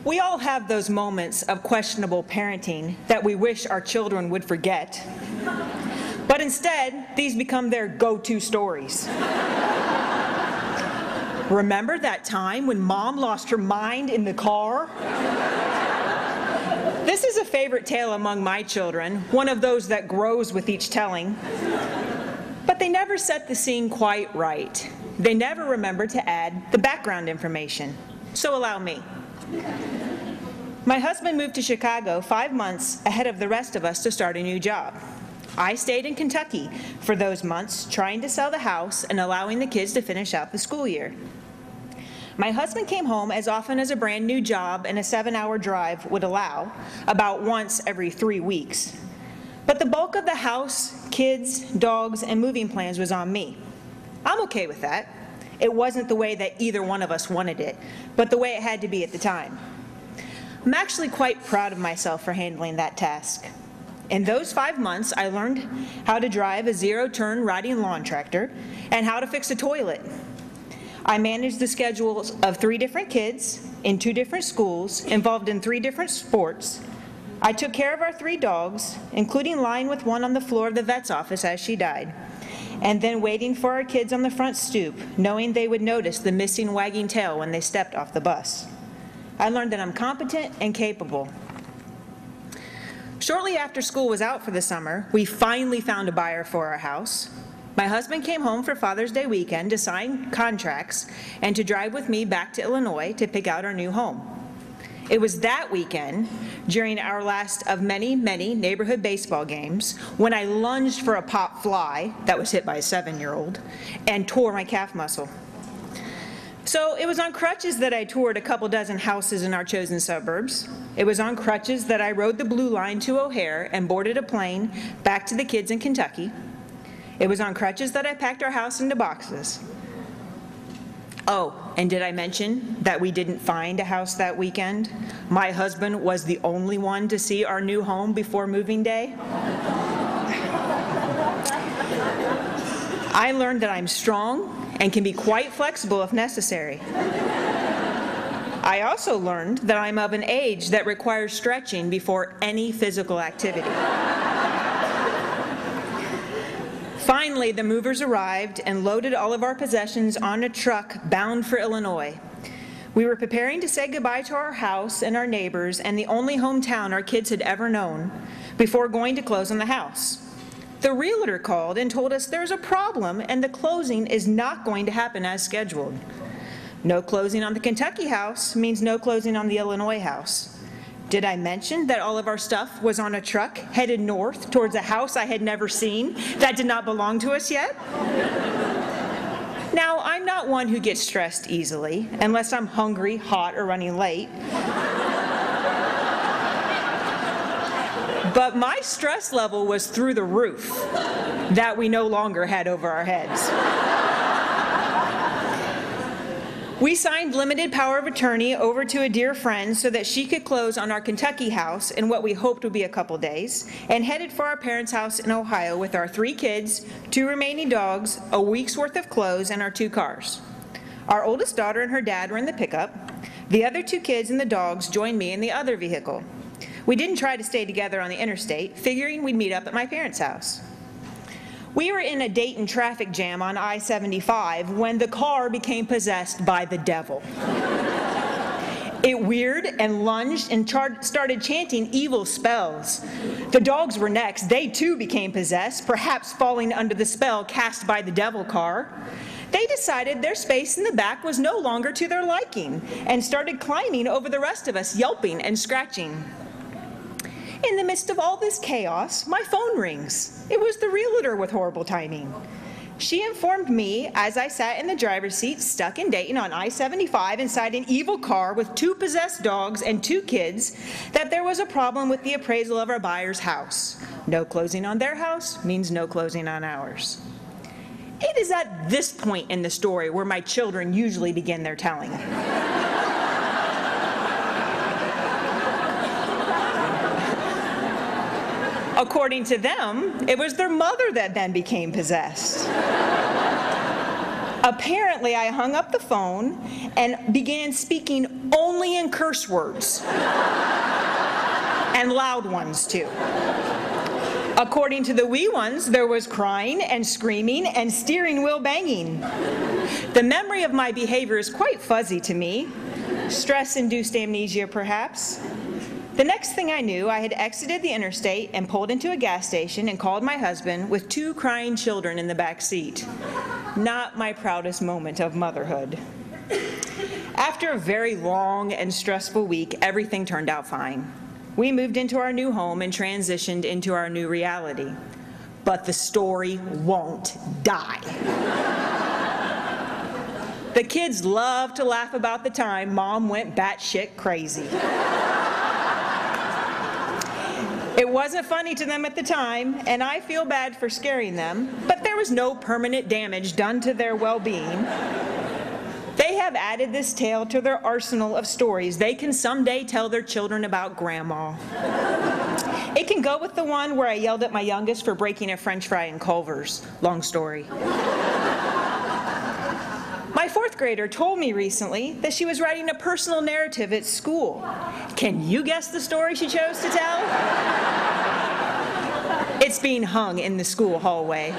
We all have those moments of questionable parenting that we wish our children would forget. But instead, these become their go-to stories. Remember that time when Mom lost her mind in the car? This is a favorite tale among my children, one of those that grows with each telling. But they never set the scene quite right. They never remember to add the background information. So allow me. My husband moved to Chicago 5 months ahead of the rest of us to start a new job. I stayed in Kentucky for those months, trying to sell the house and allowing the kids to finish out the school year. My husband came home as often as a brand new job and a 7-hour drive would allow, about once every 3 weeks. But the bulk of the house, kids, dogs, and moving plans was on me. I'm okay with that. It wasn't the way that either one of us wanted it, but the way it had to be at the time. I'm actually quite proud of myself for handling that task. In those 5 months, I learned how to drive a zero-turn riding lawn tractor and how to fix a toilet. I managed the schedules of 3 different kids in 2 different schools, involved in 3 different sports. I took care of our 3 dogs, including lying with one on the floor of the vet's office as she died, and then waiting for our kids on the front stoop, knowing they would notice the missing wagging tail when they stepped off the bus. I learned that I'm competent and capable. Shortly after school was out for the summer, we finally found a buyer for our house. My husband came home for Father's Day weekend to sign contracts and to drive with me back to Illinois to pick out our new home. It was that weekend, during our last of many, many neighborhood baseball games, when I lunged for a pop fly that was hit by a 7-year-old and tore my calf muscle. So it was on crutches that I toured a couple dozen houses in our chosen suburbs. It was on crutches that I rode the Blue Line to O'Hare and boarded a plane back to the kids in Kentucky. It was on crutches that I packed our house into boxes. Oh, and did I mention that we didn't find a house that weekend? My husband was the only one to see our new home before moving day. I learned that I'm strong and can be quite flexible if necessary. I also learned that I'm of an age that requires stretching before any physical activity. Finally, the movers arrived and loaded all of our possessions on a truck bound for Illinois. We were preparing to say goodbye to our house and our neighbors and the only hometown our kids had ever known before going to close on the house. The realtor called and told us there's a problem and the closing is not going to happen as scheduled. No closing on the Kentucky house means no closing on the Illinois house. Did I mention that all of our stuff was on a truck headed north towards a house I had never seen that did not belong to us yet? Now, I'm not one who gets stressed easily, unless I'm hungry, hot, or running late. But my stress level was through the roof that we no longer had over our heads. We signed limited power of attorney over to a dear friend so that she could close on our Kentucky house in what we hoped would be a couple days, and headed for our parents' house in Ohio with our 3 kids, 2 remaining dogs, a week's worth of clothes, and our 2 cars. Our oldest daughter and her dad were in the pickup. The other 2 kids and the dogs joined me in the other vehicle. We didn't try to stay together on the interstate, figuring we'd meet up at my parents' house. We were in a Dayton traffic jam on I-75 when the car became possessed by the devil. It weird and lunged and started chanting evil spells. The dogs were next. They too became possessed, perhaps falling under the spell cast by the devil car. They decided their space in the back was no longer to their liking and started climbing over the rest of us, yelping and scratching. In the midst of all this chaos, my phone rings. It was the realtor with horrible timing. She informed me as I sat in the driver's seat, stuck in Dayton on I-75 inside an evil car with 2 possessed dogs and 2 kids, that there was a problem with the appraisal of our buyer's house. No closing on their house means no closing on ours. It is at this point in the story where my children usually begin their telling. According to them, it was their mother that then became possessed. Apparently, I hung up the phone and began speaking only in curse words. And loud ones, too. According to the wee ones, there was crying and screaming and steering wheel banging. The memory of my behavior is quite fuzzy to me. Stress-induced amnesia, perhaps. The next thing I knew, I had exited the interstate and pulled into a gas station and called my husband with 2 crying children in the back seat. Not my proudest moment of motherhood. After a very long and stressful week, everything turned out fine. We moved into our new home and transitioned into our new reality. But the story won't die. The kids love to laugh about the time Mom went batshit crazy. It wasn't funny to them at the time, and I feel bad for scaring them, but there was no permanent damage done to their well-being. They have added this tale to their arsenal of stories they can someday tell their children about Grandma. It can go with the one where I yelled at my youngest for breaking a French fry in Culver's. Long story. My 4th grader told me recently that she was writing a personal narrative at school. Can you guess the story she chose to tell? It's being hung in the school hallway.